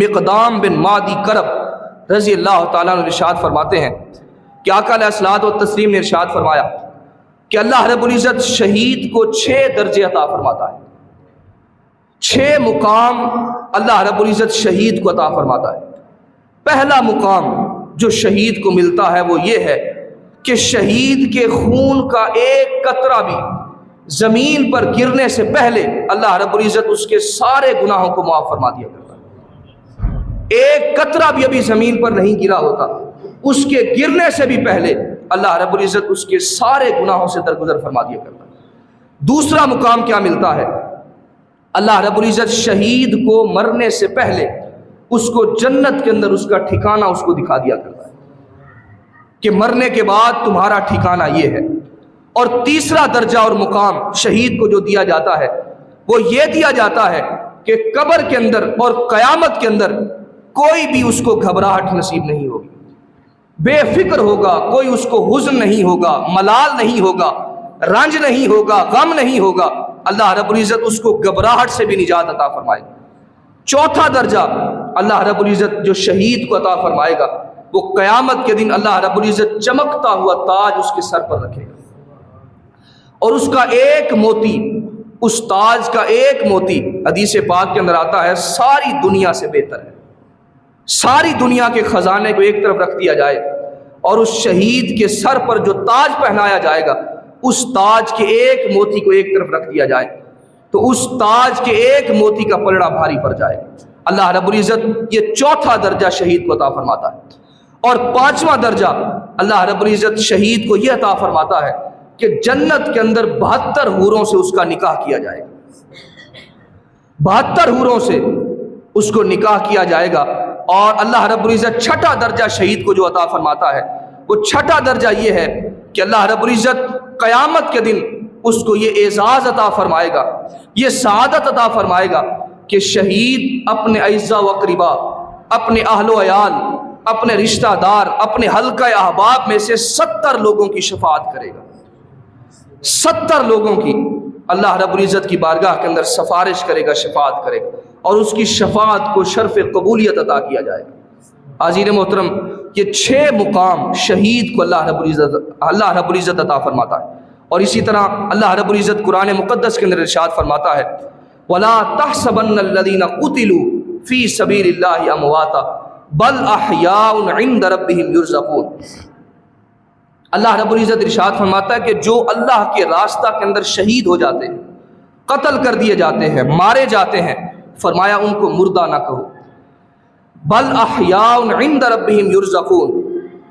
مقدام بن مادی کرب رضی اللہ تعالیٰ عنہ ارشاد فرماتے ہیں کہ آقا علیہ الصلوۃ والتسلیم نے ارشاد فرمایا کہ اللہ رب العزت شہید کو 6 درجے عطا فرماتا ہے. 6 مقام اللہ رب العزت شہید کو عطا فرماتا ہے. پہلا مقام جو شہید کو ملتا ہے وہ یہ ہے کہ شہید کے خون کا ایک قطرہ بھی زمین پر گرنے سے پہلے اللہ رب العزت اس کے سارے گناہوں کو معاف فرما دیا کرتا ہے. ایک قطرہ بھی ابھی زمین پر نہیں گرا ہوتا، اس کے گرنے سے بھی پہلے اللہ رب العزت اس کے سارے گناہوں سے درگزر فرما دیا کرتا ہے. دوسرا مقام کیا ملتا ہے؟ اللہ رب العزت شہید کو مرنے سے پہلے اس کو جنت کے اندر اس کا ٹھکانہ اس کو دکھا دیا کرتا ہے کہ مرنے کے بعد تمہارا ٹھکانہ یہ ہے. اور تیسرا درجہ اور مقام شہید کو جو دیا جاتا ہے وہ یہ دیا جاتا ہے کہ قبر کے اندر اور قیامت کے اندر کوئی بھی اس کو گھبراہٹ نصیب نہیں ہوگی، بے فکر ہوگا، کوئی اس کو حزن نہیں ہوگا، ملال نہیں ہوگا، رنج نہیں ہوگا، غم نہیں ہوگا. اللہ رب العزت اس کو گھبراہٹ سے بھی نجات عطا فرمائے گا. چوتھا درجہ اللہ رب العزت جو شہید کو عطا فرمائے گا وہ قیامت کے دن اللہ رب العزت چمکتا ہوا تاج اس کے سر پر رکھے گا، اور اس کا ایک موتی، اس تاج کا ایک موتی حدیث پاک کے اندر آتا ہے ساری دنیا سے بہتر ہے. ساری دنیا کے خزانے کو ایک طرف رکھ دیا جائے اور اس شہید کے سر پر جو تاج پہنایا جائے گا اس تاج کے ایک موتی کو ایک طرف رکھ دیا جائے تو اس تاج کے ایک موتی کا پلڑا بھاری پڑ جائے. اللہ رب العزت یہ چوتھا درجہ شہید کو عطا فرماتا ہے. اور پانچواں درجہ اللہ رب العزت شہید کو یہ عطا فرماتا ہے کہ جنت کے اندر 72 حوروں سے اس کا نکاح کیا جائے گا. 72 حوروں سے اس کو نکاح کیا جائے گا. اور اللہ رب العزت چھٹا درجہ شہید کو جو عطا فرماتا ہے وہ چھٹا درجہ یہ ہے کہ اللہ رب العزت قیامت کے دن اس کو یہ اعزاز عطا فرمائے گا، یہ سعادت عطا فرمائے گا کہ شہید اپنے اعزا و اقربا، اپنے اہل و عیال، اپنے رشتہ دار، اپنے حلقہ احباب میں سے 70 لوگوں کی شفاعت کرے گا. 70 لوگوں کی اللہ رب العزت کی بارگاہ کے اندر سفارش کرے گا، شفاعت کرے گا، اور اس کی شفاعت کو شرف قبولیت عطا کیا جائے گا. حاضرین محترم، یہ 6 مقام شہید کو اللہ رب العزت عطا فرماتا ہے. اور اسی طرح اللہ رب العزت قرآن مقدس کے اندر ارشاد فرماتا ہے وَلَا تَحْسَبَنَّ الَّذِينَ قُتِلُوا فِي سَبِيلِ اللَّهِ أَمْوَاتًا بَلْ أَحْيَاءٌ عِندَ رَبِّهِمْ يُرْزَقُونَ. اللہ رب العزت ارشاد فرماتا ہے کہ جو اللہ کے راستہ کے اندر شہید ہو جاتے ہیں، قتل کر دیے جاتے ہیں، مارے جاتے ہیں، فرمایا ان کو مردہ نہ کہو، بل احیاء عند ربهم یرزقون،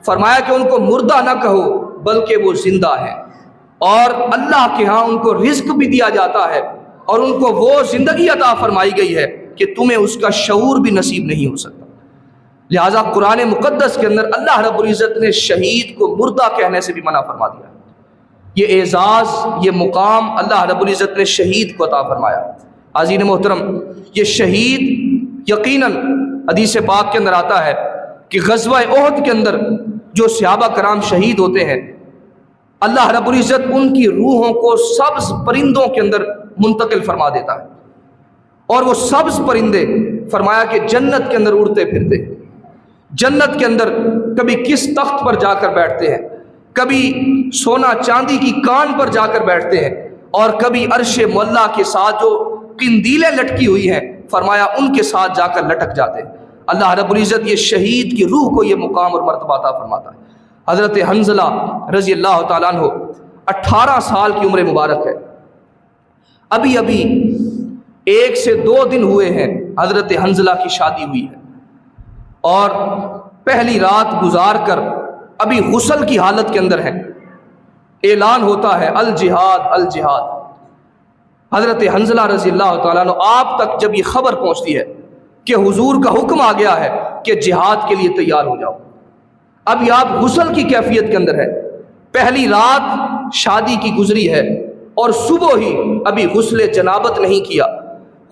فرمایا کہ ان کو مردہ نہ کہو بلکہ وہ زندہ ہیں، اور اللہ کے ہاں ان کو رزق بھی دیا جاتا ہے اور ان کو وہ زندگی عطا فرمائی گئی ہے کہ تمہیں اس کا شعور بھی نصیب نہیں ہو سکتا. لہٰذا قرآن مقدس کے اندر اللہ رب العزت نے شہید کو مردہ کہنے سے بھی منع فرما دیا. یہ اعزاز، یہ مقام اللہ رب العزت نے شہید کو عطا فرمایا. عزیز محترم، یہ شہید یقیناً حدیث پاک کے اندر آتا ہے کہ غزوہ احد کے اندر جو صحابہ کرام شہید ہوتے ہیں اللہ رب العزت ان کی روحوں کو سبز پرندوں کے اندر منتقل فرما دیتا ہے، اور وہ سبز پرندے فرمایا کہ جنت کے اندر اڑتے پھرتے، جنت کے اندر کبھی کس تخت پر جا کر بیٹھتے ہیں، کبھی سونا چاندی کی کان پر جا کر بیٹھتے ہیں، اور کبھی عرش معلیٰ کے ساتھ جو قندیلیں لٹکی ہوئی ہیں فرمایا ان کے ساتھ جا کر لٹک جاتے ہیں. اللہ رب العزت یہ شہید کی روح کو یہ مقام اور مرتبہ عطا فرماتا ہے. حضرت حنظلہ رضی اللہ تعالیٰ عنہ 18 سال کی عمر مبارک ہے. ابھی 1 سے 2 دن ہوئے ہیں حضرت حنظلہ کی شادی ہوئی ہے، اور پہلی رات گزار کر ابھی غسل کی حالت کے اندر ہیں. اعلان ہوتا ہے الجہاد الجہاد. حضرت حنظلہ رضی اللہ تعالیٰ عنہ آپ تک جب یہ خبر پہنچتی ہے کہ حضور کا حکم آ گیا ہے کہ جہاد کے لیے تیار ہو جاؤ، ابھی آپ غسل کی کیفیت کے اندر ہے، پہلی رات شادی کی گزری ہے اور صبح ہی ابھی غسل جنابت نہیں کیا،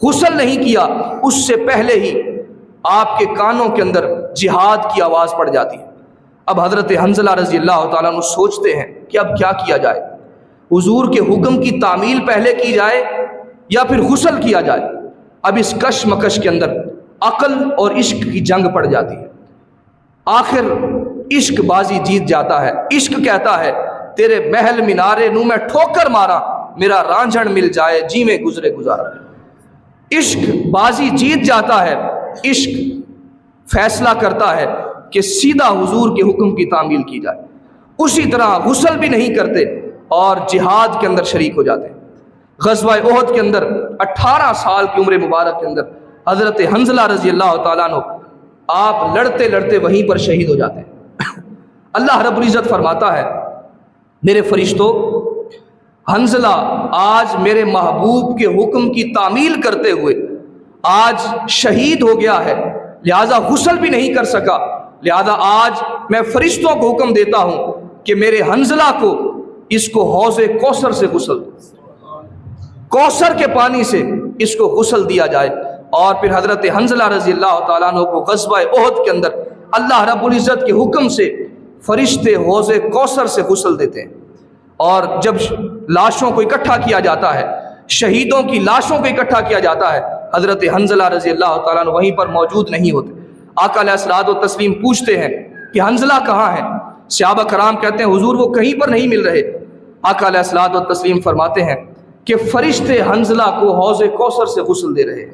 غسل نہیں کیا، اس سے پہلے ہی آپ کے کانوں کے اندر جہاد کی آواز پڑ جاتی ہے. اب حضرت حنظلہ رضی اللہ تعالیٰ عنہ سوچتے ہیں کہ اب کیا کیا جائے، حضور کے حکم کی تعمیل پہلے کی جائے یا پھر غسل کیا جائے. اب اس کشمکش کے اندر عقل اور عشق کی جنگ پڑ جاتی ہے. آخر عشق بازی جیت جاتا ہے. عشق کہتا ہے تیرے محل مینارے نو میں ٹھوکر مارا, میرا رانجھن مل جائے جی میں گزرے گزارا. عشق بازی جیت جاتا ہے. عشق فیصلہ کرتا ہے کہ سیدھا حضور کے حکم کی تعمیل کی جائے. اسی طرح غسل بھی نہیں کرتے اور جہاد کے اندر شریک ہو جاتے ہیں. غزوہ احد کے اندر 18 سال کی عمر مبارک کے اندر حضرت حنظلہ رضی اللہ تعالیٰ عنہ آپ لڑتے لڑتے وہیں پر شہید ہو جاتے ہیں. اللہ رب العزت فرماتا ہے میرے فرشتوں, حنظلہ آج میرے محبوب کے حکم کی تعمیل کرتے ہوئے آج شہید ہو گیا ہے, لہذا غسل بھی نہیں کر سکا, لہذا آج میں فرشتوں کو حکم دیتا ہوں کہ میرے حنظلہ کو اس کو حوض کوثر سے غسل, کوثر کے پانی سے اس کو غسل دیا جائے. اور پھر حضرت حنظلہ رضی اللہ تعالیٰ عنہ کو غزوہ احد کے اندر اللہ رب العزت کے حکم سے فرشتے حوض کوثر سے غسل دیتے ہیں. اور جب لاشوں کو اکٹھا کیا جاتا ہے, شہیدوں کی لاشوں کو اکٹھا کیا جاتا ہے, حضرت حنظلہ رضی اللہ تعالیٰ عنہ وہیں پر موجود نہیں ہوتے. آقا علیہ الصلوۃ والتسلیم پوچھتے ہیں کہ حنظلہ کہاں ہے؟ صحابہ کرام کہتے ہیں حضور وہ کہیں پر نہیں مل رہے. آقا علیہ الصلوۃ والتسلیم فرماتے ہیں کہ فرشتے حنظلہ کو حوض کوثر سے غسل دے رہے ہیں.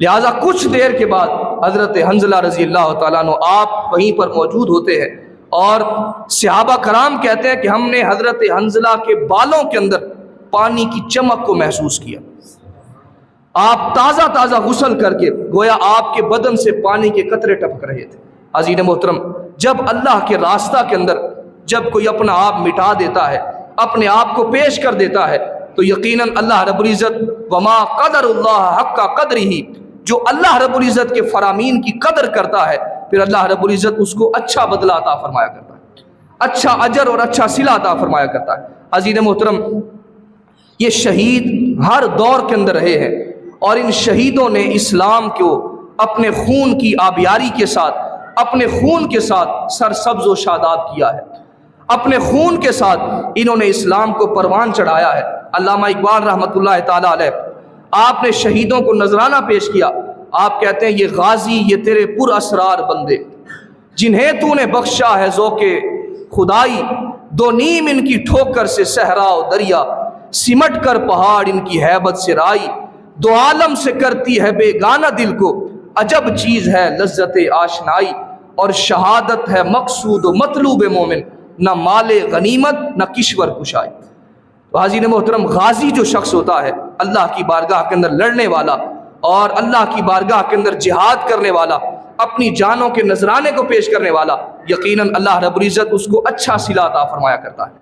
لہٰذا کچھ دیر کے بعد حضرت حنظلہ رضی اللہ تعالیٰ عنہ آپ وہیں پر موجود ہوتے ہیں, اور صحابہ کرام کہتے ہیں کہ ہم نے حضرت حنظلہ کے بالوں کے اندر پانی کی چمک کو محسوس کیا. آپ تازہ تازہ غسل کر کے گویا آپ کے بدن سے پانی کے قطرے ٹپک رہے تھے. عزیز محترم, جب اللہ کے راستہ کے اندر جب کوئی اپنا آپ مٹا دیتا ہے, اپنے آپ کو پیش کر دیتا ہے, تو یقیناً اللہ رب العزت وما قدر اللہ حق قدرہ, جو اللہ رب العزت کے فرامین کی قدر کرتا ہے پھر اللہ رب العزت اس کو اچھا بدلہ عطا فرمایا کرتا ہے, اچھا اجر اور اچھا صلہ عطا فرمایا کرتا ہے. عزیز محترم, یہ شہید ہر دور کے اندر رہے ہیں, اور ان شہیدوں نے اسلام کو اپنے خون کی آبیاری کے ساتھ, اپنے خون کے ساتھ سرسبز و شاداب کیا ہے. اپنے خون کے ساتھ انہوں نے اسلام کو پروان چڑھایا ہے. علامہ اقبال رحمۃ اللہ تعالیٰ علیہ, آپ نے شہیدوں کو نذرانہ پیش کیا. آپ کہتے ہیں یہ غازی یہ تیرے پر اسرار بندے, جنہیں تو نے بخشا ہے ذوق خدائی, دو نیم ان کی ٹھوکر سے صحرا و دریا, سمٹ کر پہاڑ ان کی ہیبت سے رائی, دو عالم سے کرتی ہے بیگانہ دل کو, عجب چیز ہے لذت آشنائی, اور شہادت ہے مقصود و مطلوب مومن, نہ مال غنیمت نہ کشور کشائی. تو حاضرین محترم, غازی جو شخص ہوتا ہے اللہ کی بارگاہ کے اندر لڑنے والا اور اللہ کی بارگاہ کے اندر جہاد کرنے والا, اپنی جانوں کے نذرانے کو پیش کرنے والا, یقیناً اللہ رب العزت اس کو اچھا صلہ عطا فرمایا کرتا ہے.